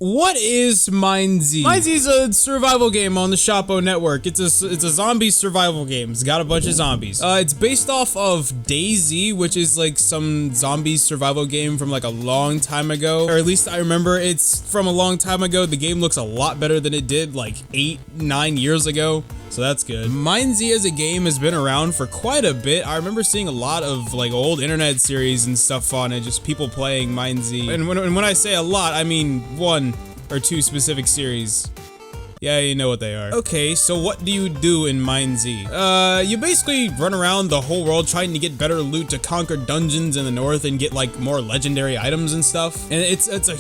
What is MineZ? MineZ is a survival game on the Shotbow network. It's a zombie survival game. It's got a bunch of zombies. It's based off of DayZ, which is like some zombie survival game from like a long time ago, or at least I remember it's from a long time ago. The game looks a lot better than it did like 8-9 years ago. So that's good. MineZ as a game has been around for quite a bit. I remember seeing a lot of like old internet series and stuff on it, just people playing MineZ. And when I say a lot, I mean 1 or 2 specific series. Yeah, you know what they are. Okay, so what do you do in MineZ? You basically run around the whole world trying to get better loot to conquer dungeons in the north and get like more legendary items and stuff. And it's a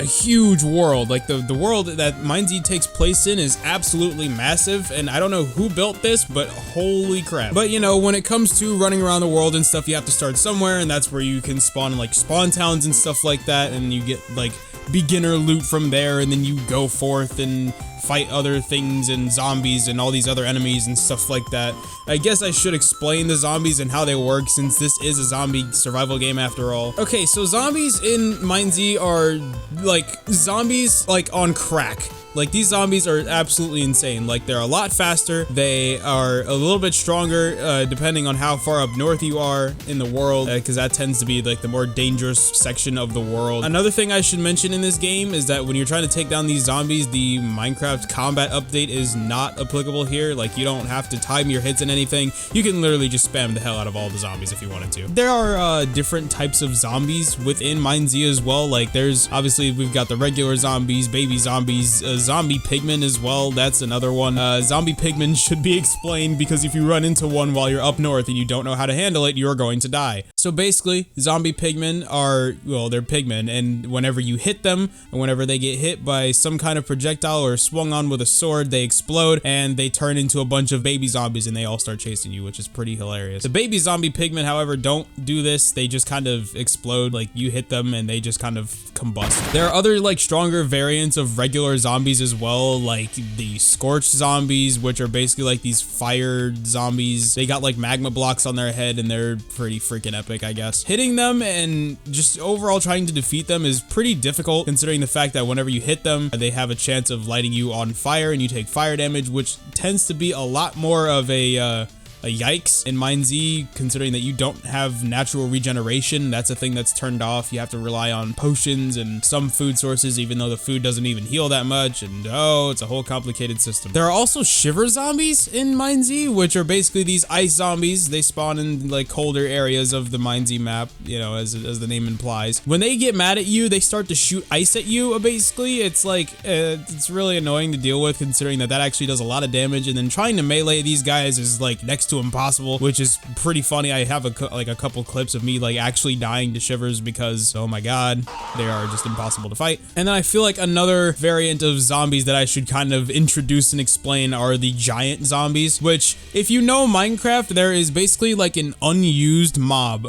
huge world. Like the world that MineZ takes place in is absolutely massive, and I don't know who built this, but holy crap. But you know, when it comes to running around the world and stuff, you have to start somewhere, and that's where you can spawn in like spawn towns and stuff like that, and you get like beginner loot from there, and then you go forth and fight other things and zombies and all these other enemies and stuff like that. I guess I should explain the zombies and how they work, since this is a zombie survival game after all. Okay, so zombies in MineZ are like zombies like on crack. Like, these zombies are absolutely insane. Like, they're a lot faster. They are a little bit stronger, depending on how far up north you are in the world, because that tends to be, like, the more dangerous section of the world. Another thing I should mention in this game is that when you're trying to take down these zombies, the Minecraft combat update is not applicable here. Like, you don't have to time your hits and anything. You can literally just spam the hell out of all the zombies if you wanted to. There are, different types of zombies within MineZ as well. Like, there's, obviously, we've got the regular zombies, baby zombies, zombie pigmen as well. That's another one. Zombie pigmen should be explained, because if you run into one while you're up north and you don't know how to handle it, you're going to die. So basically, zombie pigmen are, well, they're pigmen, and whenever you hit them, and whenever they get hit by some kind of projectile or swung on with a sword, they explode and they turn into a bunch of baby zombies, and they all start chasing you, which is pretty hilarious. The baby zombie pigmen, however, don't do this. They just kind of explode. Like, you hit them and they just kind of combust. There are other like stronger variants of regular zombies as well, like the Scorched Zombies, which are basically like these fire zombies. They got like magma blocks on their head, and they're pretty freaking epic, I guess. Hitting them and just overall trying to defeat them is pretty difficult, considering the fact that whenever you hit them, they have a chance of lighting you on fire, and you take fire damage, which tends to be a lot more of a yikes in MineZ, considering that you don't have natural regeneration. That's a thing that's turned off. You have to rely on potions and some food sources, even though the food doesn't even heal that much, and oh, it's a whole complicated system. There are also Shiver Zombies in MineZ, which are basically these ice zombies. They spawn in like colder areas of the MineZ map, you know, as the name implies. When they get mad at you, they start to shoot ice at you, basically. It's like, it's really annoying to deal with, considering that actually does a lot of damage, and then trying to melee these guys is like next to impossible, which is pretty funny. I have a couple clips of me like actually dying to shivers because, oh my god, they are just impossible to fight. And then I feel like another variant of zombies that I should kind of introduce and explain are the giant zombies, which, if you know Minecraft, there is basically like an unused mob,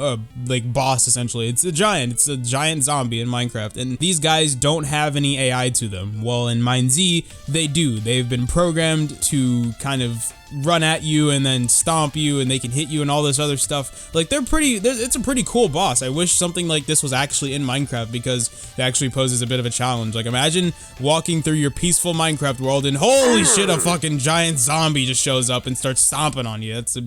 like boss essentially. It's a giant zombie in Minecraft, and these guys don't have any AI to them. Well, in MineZ, they do. They've been programmed to kind of run at you and then stomp you, and they can hit you and all this other stuff. Like, it's a pretty cool boss. I wish something like this was actually in Minecraft, because it actually poses a bit of a challenge. Like, imagine walking through your peaceful Minecraft world and holy shit, a fucking giant zombie just shows up and starts stomping on you. That'd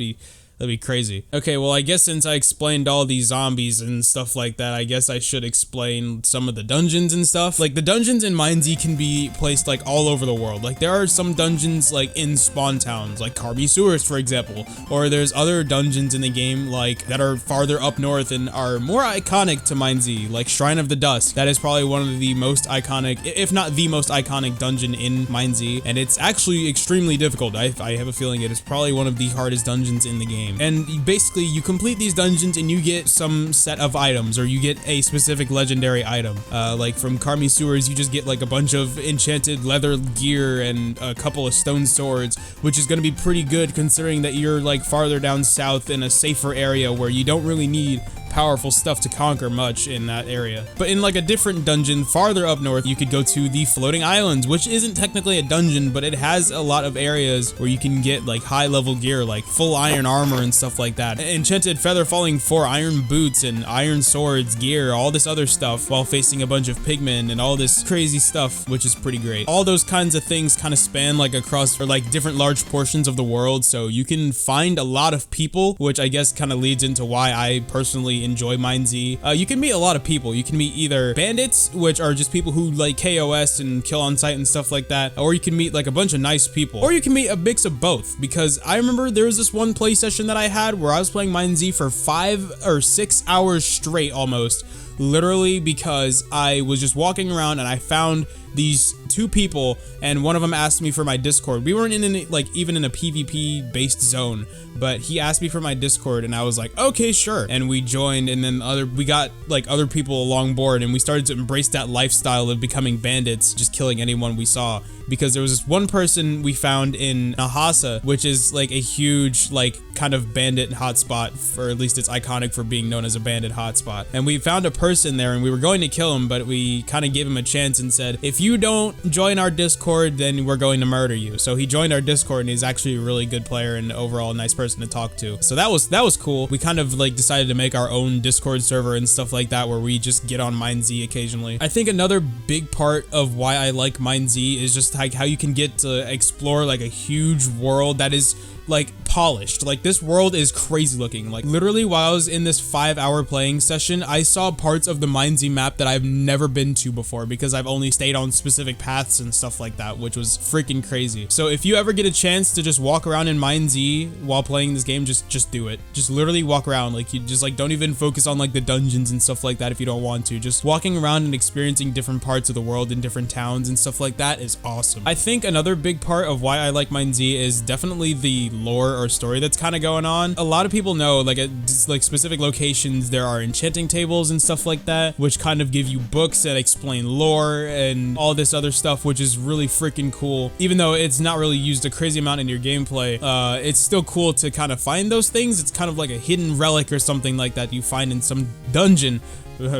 be crazy. Okay, well, I guess since I explained all these zombies and stuff like that, I guess I should explain some of the dungeons and stuff. Like, the dungeons in MineZ can be placed like all over the world. Like, there are some dungeons like in spawn towns, like Carby Sewers, for example. Or there's other dungeons in the game like that are farther up north and are more iconic to MineZ, like Shrine of the Dusk. That is probably one of the most iconic, if not the most iconic dungeon in MineZ, and it's actually extremely difficult. I have a feeling it is probably one of the hardest dungeons in the game. And basically, you complete these dungeons and you get some set of items, or you get a specific legendary item. Like from Carby Sewers, you just get like a bunch of enchanted leather gear and a couple of stone swords, which is going to be pretty good considering that you're like farther down south in a safer area where you don't really need powerful stuff to conquer much in that area. But in like a different dungeon farther up north, you could go to the Floating Islands, which isn't technically a dungeon, but it has a lot of areas where you can get like high level gear, like full iron armor and stuff like that. Enchanted feather falling 4 iron boots and iron swords, gear, all this other stuff while facing a bunch of pigmen and all this crazy stuff, which is pretty great. All those kinds of things kind of span like across or like different large portions of the world, so you can find a lot of people, which I guess kind of leads into why I personally enjoy MineZ. You can meet a lot of people. You can meet either bandits, which are just people who like KOS and kill on sight and stuff like that, or you can meet like a bunch of nice people, or you can meet a mix of both, because I remember there was this one play session that I had where I was playing MineZ for 5 or 6 hours straight almost, literally because I was just walking around and I found these 2 people, and one of them asked me for my Discord. We weren't in like even in a PvP based zone, but he asked me for my Discord and I was like, okay, sure. And we joined, and then we got like other people along board, and we started to embrace that lifestyle of becoming bandits, just killing anyone we saw. Because there was this one person we found in Nahasa, which is like a huge like kind of bandit hotspot, or at least it's iconic for being known as a bandit hotspot. And we found a person there and we were going to kill him, but we kind of gave him a chance and said, if you don't join our Discord, then we're going to murder you. So he joined our Discord, and he's actually a really good player and overall a nice person to talk to. So that was cool. We kind of like decided to make our own Discord server and stuff like that, where we just get on MineZ occasionally. I think another big part of why I like MineZ is just like how you can get to explore like a huge world that is like polished. Like this world is crazy looking. Like literally while I was in this 5-hour playing session, I saw parts of the MineZ map that I've never been to before, because I've only stayed on specific paths and stuff like that, which was freaking crazy. So if you ever get a chance to just walk around in MineZ while playing this game, just do it. Just literally walk around. Like you just like don't even focus on like the dungeons and stuff like that if you don't want to. Just walking around and experiencing different parts of the world in different towns and stuff like that is awesome. I think another big part of why I like MineZ is definitely the lore or story that's kind of going on. A lot of people know like at like specific locations there are enchanting tables and stuff like that, which kind of give you books that explain lore and all this other stuff, which is really freaking cool. Even though it's not really used a crazy amount in your gameplay, it's still cool to kind of find those things. It's kind of like a hidden relic or something like that you find in some dungeon,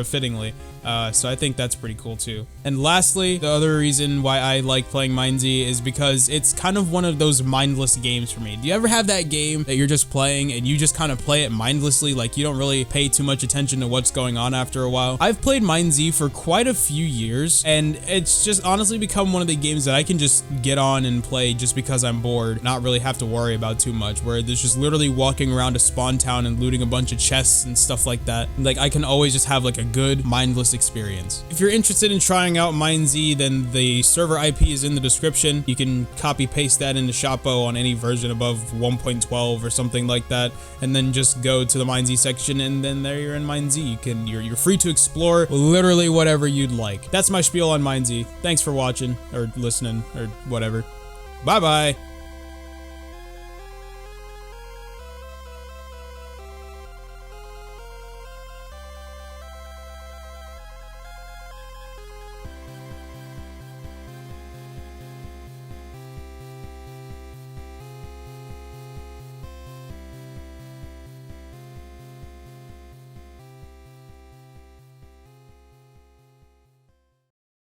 fittingly. So I think that's pretty cool too. And lastly, the other reason why I like playing MineZ is because it's kind of one of those mindless games for me. Do you ever have that game that you're just playing and you just kind of play it mindlessly, like you don't really pay too much attention to what's going on after a while? I've played MineZ for quite a few years, and it's just honestly become one of the games that I can just get on and play just because I'm bored, not really have to worry about too much, where there's just literally walking around a spawn town and looting a bunch of chests and stuff like that. Like I can always just have like a good mindless experience. If you're interested in trying out MineZ, then the server IP is in the description. You can copy paste that into Shotbow on any version above 1.12 or something like that, and then just go to the MineZ section, and then there you're in MineZ. You're free to explore literally whatever you'd like. That's my spiel on MineZ. Thanks for watching or listening or whatever. Bye bye.